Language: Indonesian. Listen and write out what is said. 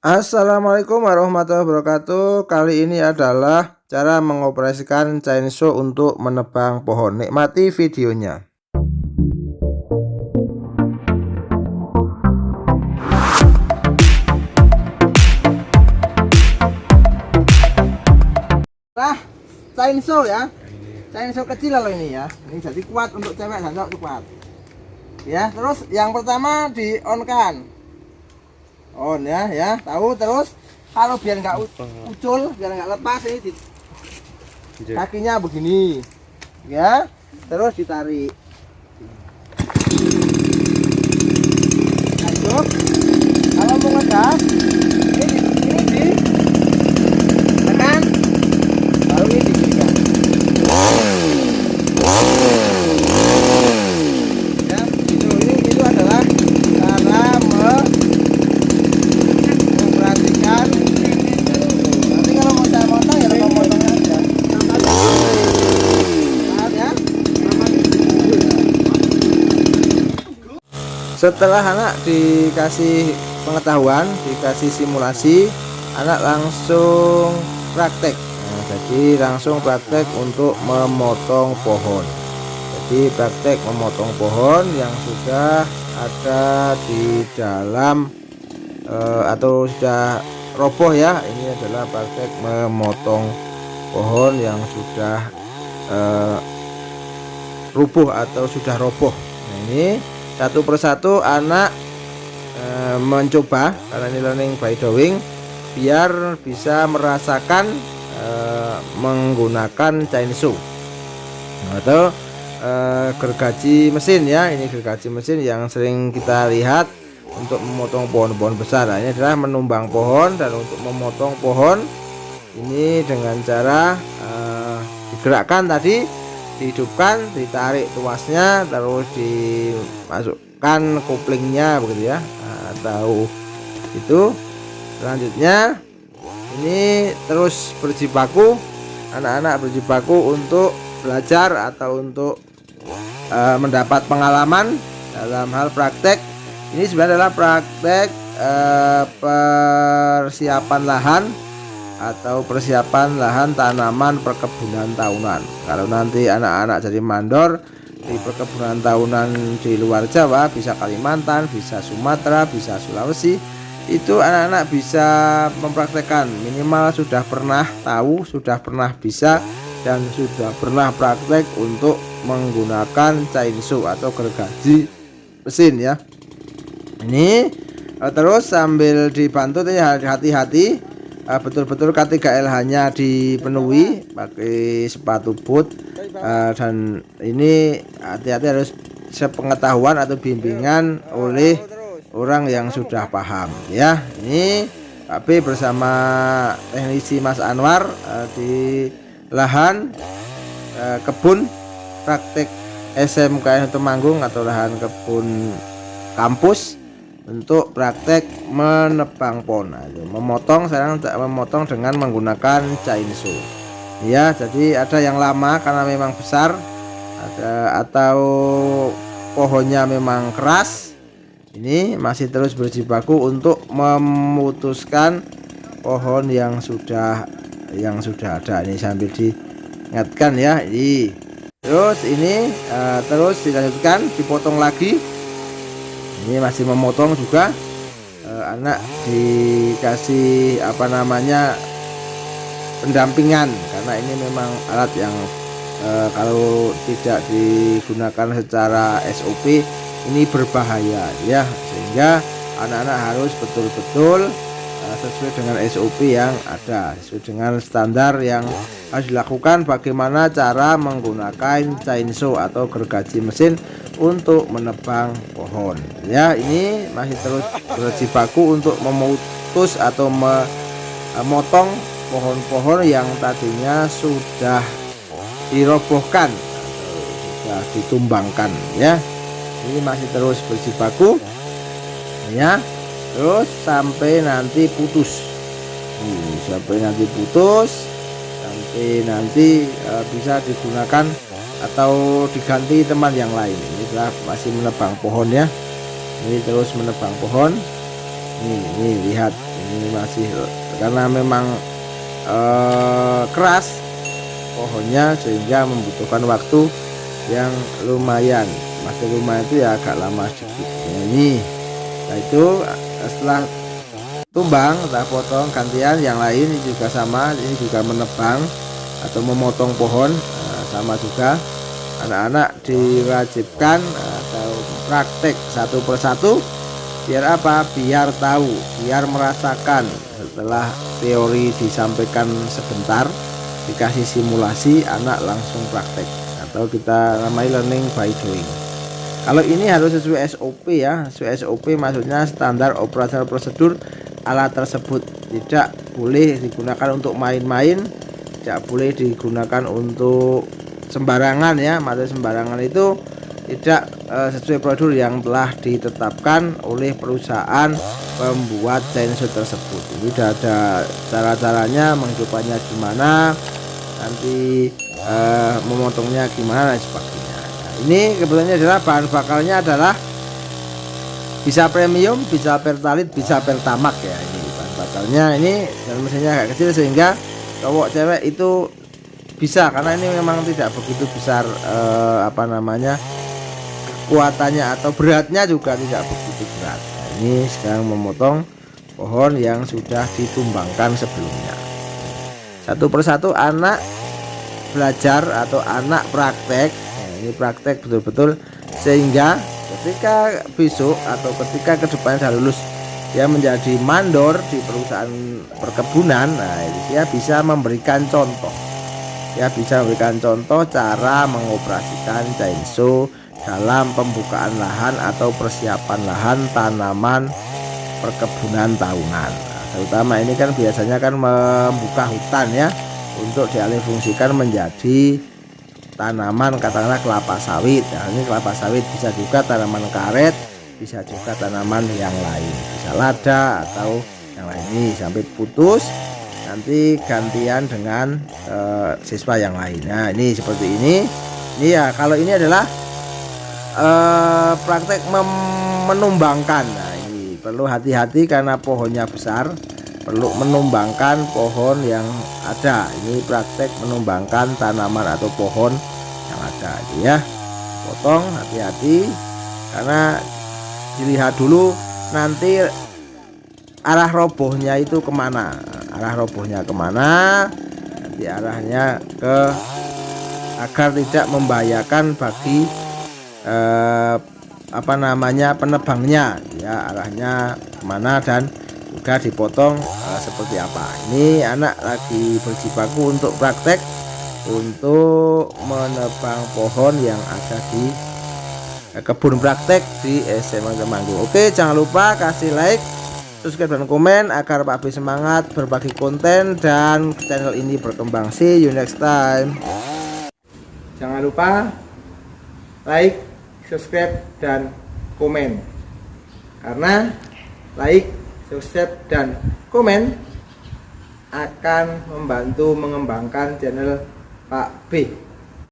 Assalamualaikum warahmatullahi wabarakatuh. Kali ini adalah cara mengoperasikan chainsaw untuk menebang pohon. Nikmati videonya. Nah, chainsaw ya. Chainsaw kecil loh ini ya. Ini jadi kuat untuk cewek dan cowok kuat. Ya, terus yang pertama di on kan. On ya, tahu. Terus kalau biar nggak ucul, biar nggak lepas ini kakinya begini ya, terus ditarik. Lanjut, kalau mau ngegas ini ditekan, baru ini diberikan ya, gitu. Itu adalah cara memperhatikan. Nanti kalau mau saya motong ya mau motong aja ya. Setelah anak dikasih pengetahuan, dikasih simulasi, anak langsung praktek. Nah, jadi langsung praktek untuk memotong pohon. Jadi praktek memotong pohon yang sudah ada di dalam atau sudah roboh ya. Ini adalah praktek memotong pohon yang sudah rubuh atau sudah roboh. Nah, ini satu persatu anak mencoba, karena ini learning by doing, biar bisa merasakan menggunakan chainsaw atau gergaji mesin ya. Ini gergaji mesin yang sering kita lihat untuk memotong pohon-pohon besar. Nah, ini adalah menumbang pohon, dan untuk memotong pohon ini dengan cara digerakkan tadi, dihidupkan, ditarik tuasnya, terus dimasukkan koplingnya begitu ya, atau itu. Selanjutnya ini terus berjibaku, anak-anak berjibaku untuk belajar atau untuk mendapat pengalaman dalam hal praktek. Ini sebenarnya adalah praktek persiapan lahan atau persiapan lahan tanaman perkebunan tahunan. Kalau nanti anak-anak jadi mandor di perkebunan tahunan di luar Jawa, bisa Kalimantan, bisa Sumatera, bisa Sulawesi, itu anak-anak bisa mempraktekkan, minimal sudah pernah tahu, sudah pernah bisa, dan sudah pernah praktek untuk menggunakan chainsaw atau gergaji mesin ya. Ini terus sambil dibantu ya, hati-hati betul-betul K3L-nya dipenuhi, pakai sepatu boot, dan ini hati-hati, harus sepengetahuan atau bimbingan oleh orang yang sudah paham ya. Ini Pak B bersama teknisi Mas Anwar di lahan kebun praktek SMKN Temanggung atau lahan kebun kampus untuk praktek menebang pohon. Memotong, sekarang memotong dengan menggunakan chainsaw ya. Jadi ada yang lama karena memang besar, ada atau pohonnya memang keras. Ini masih terus berjibaku untuk memutuskan pohon yang sudah ada. Ini sambil diingatkan ya. Ini terus ini terus dilanjutkan, dipotong lagi. Ini masih memotong juga, anak dikasih pendampingan, karena ini memang alat yang kalau tidak digunakan secara SOP ini berbahaya ya, sehingga anak-anak harus betul-betul sesuai dengan SOP yang ada, sesuai dengan standar yang harus dilakukan. Bagaimana cara menggunakan chainsaw atau gergaji mesin untuk menebang pohon ya. Ini masih terus berjibaku untuk memutus atau memotong pohon-pohon yang tadinya sudah dirobohkan atau sudah ditumbangkan ya. Ini masih terus berjibaku ya, terus sampai nanti putus. Sampai nanti bisa digunakan atau diganti teman yang lain. Ini adalah masih menebang pohon ya. Ini terus menebang pohon. Ini lihat, ini masih karena memang keras pohonnya sehingga membutuhkan waktu yang lumayan. Masih lumayan itu ya agak lama sedikit. Ini, nah itu setelah tumbang kita potong gantian yang lain. Ini juga sama, ini juga menebang atau memotong pohon. Nah, sama juga anak-anak diwajibkan atau praktek satu persatu. Biar apa? Biar tahu, biar merasakan. Setelah teori disampaikan sebentar, dikasih simulasi, anak langsung praktek atau kita namai learning by doing. Kalau ini harus sesuai SOP ya. Sesuai SOP maksudnya standar operasional prosedur alat tersebut. Tidak boleh digunakan untuk main-main, tidak boleh digunakan untuk sembarangan ya. Maksudnya sembarangan itu tidak sesuai prosedur yang telah ditetapkan oleh perusahaan pembuat chainsaw tersebut. Ini sudah ada cara-caranya, menghidupkannya gimana, nanti memotongnya gimana dan sebagainya. Ini kebetulannya adalah bahan bakarnya adalah bisa premium, bisa pertalite, bisa pertamax ya. Ini bahan bakarnya ini, dan mesinnya agak kecil sehingga cowok cewek itu bisa, karena ini memang tidak begitu besar kekuatannya atau beratnya juga tidak begitu berat. Nah, ini sekarang memotong pohon yang sudah ditumbangkan sebelumnya. Satu persatu anak belajar atau anak praktek. Ini praktek betul-betul sehingga ketika besok atau ketika kedepannya sudah lulus dia menjadi mandor di perusahaan perkebunan. Nah, dia bisa memberikan contoh. Ya, bisa memberikan contoh cara mengoperasikan chainsaw dalam pembukaan lahan atau persiapan lahan tanaman perkebunan tahunan. Nah, terutama ini kan biasanya kan membuka hutan ya untuk dialihfungsikan menjadi tanaman katakanlah kelapa sawit. Nah, ini kelapa sawit, bisa juga tanaman karet, bisa juga tanaman yang lain, bisa lada atau yang lain. Ini sampai putus nanti gantian dengan siswa yang lain. Nah, ini seperti ini. Ini ya, kalau ini adalah praktek menumbangkan. Nah, ini perlu hati-hati karena pohonnya besar, perlu menumbangkan pohon yang ada. Ini praktek menumbangkan tanaman atau pohon yang ada ya. Potong hati-hati karena dilihat dulu nanti arah robohnya itu kemana. Arah robohnya kemana, nanti arahnya ke agar tidak membahayakan bagi penebangnya ya, arahnya kemana dan juga dipotong seperti apa. Ini anak lagi berjibaku untuk praktek untuk menebang pohon yang ada di kebun praktek di SMA Temanggung. Oke, jangan lupa kasih like, subscribe dan komen agar Pak B semangat berbagi konten dan channel ini berkembang. See you next time. Jangan lupa like, subscribe dan komen, karena like, subscribe dan komen akan membantu mengembangkan channel Pak B.